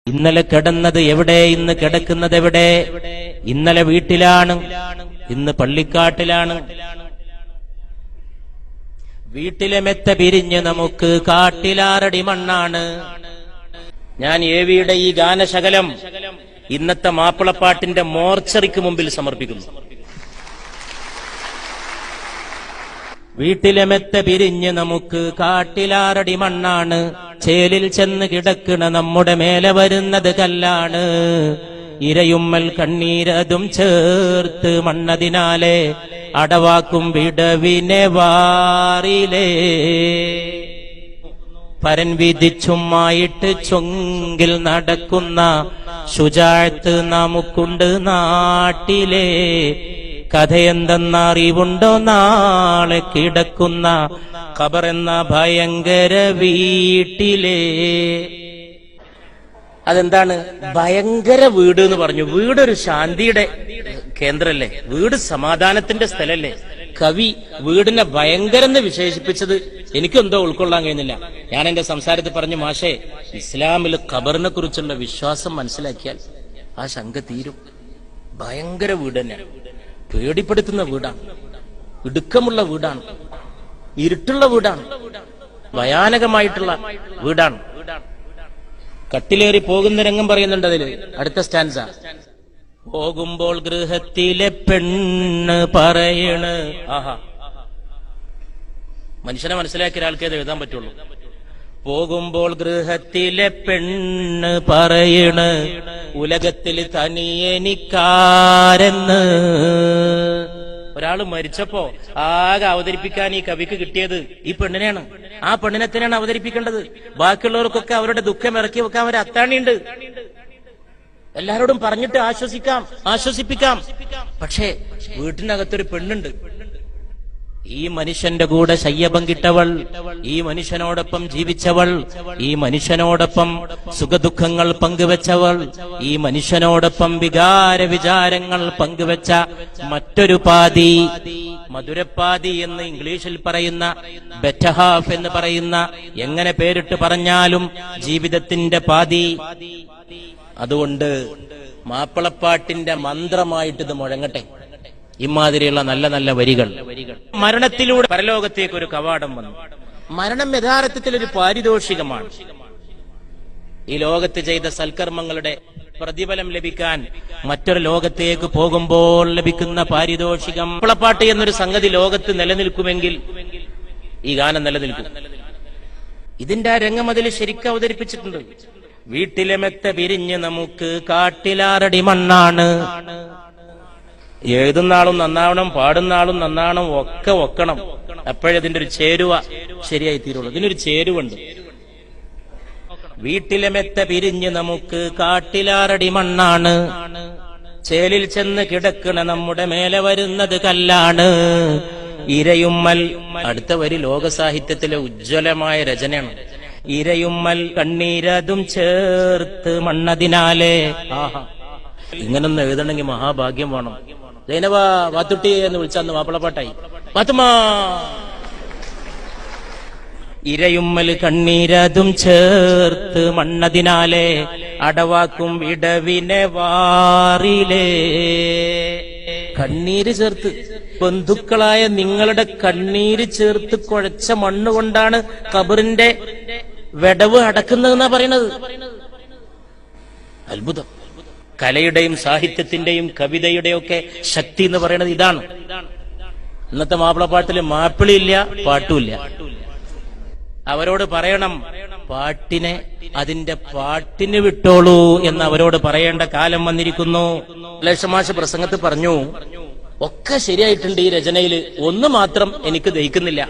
ഇന്നലെ കിടന്നത് എവിടെ, ഇന്ന് കിടക്കുന്നത് എവിടെ? ഇന്നലെ വീട്ടിലാണ്, ഇന്ന് പള്ളിക്കാട്ടിലാണ്. വീട്ടിലെ മെത്ത പിരിഞ്ഞ് നമുക്ക് കാട്ടിലാറടി മണ്ണാണ്. ഞാൻ എവിയുടെ ഈ ഗാനശകലം ഇന്നത്തെ മാപ്പിളപ്പാട്ടിന്റെ മോർച്ചറിക്ക് മുമ്പിൽ സമർപ്പിക്കുന്നു. വീട്ടിലെ മെത്ത പിരിഞ്ഞ് നമുക്ക് കാട്ടിലാറടി മണ്ണാണ്. ചേലിൽ ചെന്ന് കിടക്കണ നമ്മുടെ മേലെ വരുന്നത് കല്ലാണ്. ഇരയുമ്മൽ കണ്ണീരതും ചേർത്ത് മണ്ണതിനാലെ അടവാക്കും വിടവിനെ വാറിലേ. പരൻ വിധിച്ചുമായിട്ട് ചൊങ്കിൽ നടക്കുന്ന ശുജാഅത്ത് നമുക്കുണ്ട് നാട്ടിലെ. കഥയെന്തെന്നറിവുണ്ടോ നാളെ കിടക്കുന്ന ഖബറെന്ന ഭയങ്കര വീട്ടിലെ. അതെന്താണ് ഭയങ്കര വീട് എന്ന് പറഞ്ഞു? വീടൊരു ശാന്തിയുടെ കേന്ദ്രല്ലേ, വീട് സമാധാനത്തിന്റെ സ്ഥലല്ലേ. കവി വീടിനെ ഭയങ്കരം എന്ന് വിശേഷിപ്പിച്ചത് എനിക്കെന്തോ ഉൾക്കൊള്ളാൻ കഴിയുന്നില്ല. ഞാൻ എന്റെ സംസാരത്തിൽ പറഞ്ഞു, മാഷേ, ഇസ്ലാമിൽ ഖബറിനെ കുറിച്ചുള്ള വിശ്വാസം മനസ്സിലാക്കിയാൽ ആ ശങ്ക തീരും. ഭയങ്കര വീട് തന്നെയാണ്, പേടിപ്പെടുത്തുന്ന വീടാണ്, ഇടുക്കമുള്ള വീടാണ്, ഇരുട്ടുള്ള വീടാണ്, ഭയാനകമായിട്ടുള്ള വീടാണ്. കട്ടിലേറി പോകുന്ന രംഗം പറയുന്നുണ്ട് അതില്. അടുത്ത സ്റ്റാൻസ: പോകുമ്പോൾ ഗൃഹത്തിലെ പെണ്ണ് പറയണ്. ആഹാ, മനുഷ്യനെ മനസ്സിലാക്കിയ ഒരാൾക്കേ അത് എഴുതാൻ പറ്റുള്ളൂ. പോകുമ്പോൾ ഗൃഹത്തിലെ പെണ്ണ് പറയണ്, ഉലകത്തിൽ തനിയെനിക്കാരെന്ന്. ഒരാള് മരിച്ചപ്പോ ആകെ അവതരിപ്പിക്കാൻ ഈ കവിക്ക് കിട്ടിയത് ഈ പെണ്ണിനെയാണ്. ആ പെണ്ണിനെ തന്നെയാണ് അവതരിപ്പിക്കേണ്ടത്. ബാക്കിയുള്ളവർക്കൊക്കെ അവരുടെ ദുഃഖം ഇറക്കി വെക്കാൻ ഒരു അത്താണിയുണ്ട്. എല്ലാരോടും പറഞ്ഞിട്ട് ആശ്വസിപ്പിക്കാം. പക്ഷേ വീട്ടിനകത്തൊരു പെണ്ണുണ്ട്. ഈ മനുഷ്യന്റെ കൂടെ ശയ്യ പങ്കിട്ടവൾ, ഈ മനുഷ്യനോടൊപ്പം ജീവിച്ചവൾ, ഈ മനുഷ്യനോടൊപ്പം സുഖദുഃഖങ്ങൾ പങ്കുവെച്ചവൾ, ഈ മനുഷ്യനോടൊപ്പം വിചാരങ്ങൾ പങ്കുവെച്ച മറ്റൊരു പാതി, മധുരപ്പാതി എന്ന് ഇംഗ്ലീഷിൽ പറയുന്ന, ബെറ്റർ ഹാഫ് എന്ന് പറയുന്ന, എങ്ങനെ പേരിട്ട് പറഞ്ഞാലും ജീവിതത്തിന്റെ പാതി. അതുകൊണ്ട് മാപ്പിളപ്പാട്ടിന്റെ മന്ത്രമായിട്ട് ഇത് മുഴങ്ങട്ടെ, ഇമാതിരിയുള്ള നല്ല നല്ല വരികൾ. മരണത്തിലൂടെ പരലോകത്തേക്ക് ഒരു കവാടം വന്നു. മരണം യഥാർത്ഥത്തിൽ ഒരു പാരിതോഷികമാണ്. ഈ ലോകത്ത് ചെയ്ത സൽക്കർമ്മങ്ങളുടെ പ്രതിഫലം ലഭിക്കാൻ മറ്റൊരു ലോകത്തേക്ക് പോകുമ്പോൾ ലഭിക്കുന്ന പാരിതോഷികം. മാപ്പിളപ്പാട്ട് എന്നൊരു സംഗതി ലോകത്ത് നിലനിൽക്കുമെങ്കിൽ ഈ ഗാനം നിലനിൽക്കും. ഇതിന്റെ ആ രംഗം അതിൽ ശരിക്കും അവതരിപ്പിച്ചിട്ടുണ്ട്. വീട്ടിലെ മെത്ത പിരിഞ്ഞ് നമുക്ക് കാട്ടിലാറടി മണ്ണാണ്. എഴുതുന്ന ആളും നന്നാവണം, പാടുന്ന ആളും നന്നാവണം, ഒക്കെ ഒക്കണം. അപ്പോഴതിന്റെ ഒരു ചേരുവ ശരിയായി തീരുള്ളൂ. ഇതിനൊരു ചേരുവുണ്ട്. വീട്ടിലെ മെത്ത പിരിഞ്ഞ് നമുക്ക് കാട്ടിലാറടി മണ്ണാണ്. ചേലിൽ ചെന്ന് കിടക്കണ നമ്മുടെ മേലെ വരുന്നത് കല്ലാണ്. ഇരയുമ്മൽ. അടുത്ത വരി ലോക സാഹിത്യത്തിലെ ഉജ്ജ്വലമായ രചനയാണ്. ഇരയുമ്മൽ കണ്ണീരതും ചേർത്ത് മണ്ണതിനാലെ. ആഹാ, ഇങ്ങനൊന്നും എഴുതണമെങ്കിൽ മഹാഭാഗ്യം വേണം. ജൈനവ വാത്തുട്ടി എന്ന് വിളിച്ചന്ന് മാപ്പിളപ്പാട്ടായി. വാത്തുമാ. ഇരയുമ്മൽ കണ്ണീരതും ചേർത്ത് മണ്ണതിനാലെ അടവാക്കും വിടവിനെ വാറിലേ. കണ്ണീര് ചേർത്ത്, ബന്ധുക്കളായ നിങ്ങളുടെ കണ്ണീര് ചേർത്ത് കുഴച്ച മണ്ണുകൊണ്ടാണ് ഖബറിന്റെ വിടവ് അടക്കുന്നതെന്നാ പറയണത്. അത്ഭുതം. കലയുടെയും സാഹിത്യത്തിന്റെയും കവിതയുടെയും ഒക്കെ ശക്തി എന്ന് പറയുന്നത് ഇതാണ്. ഇന്നത്തെ മാപ്പിളപ്പാട്ടില് മാപ്പിളിയില്ല, പാട്ടുമില്ല. അവരോട് പറയണം, പാട്ടിനെ അതിന്റെ പാട്ടിന് വിട്ടോളൂ എന്ന് അവരോട് പറയേണ്ട കാലം വന്നിരിക്കുന്നു. ലക്ഷമാശ പ്രസംഗത്തിൽ പറഞ്ഞു, ഒക്കെ ശരിയായിട്ടുണ്ട് ഈ രചനയില്, ഒന്ന് മാത്രം എനിക്ക് ദഹിക്കുന്നില്ല.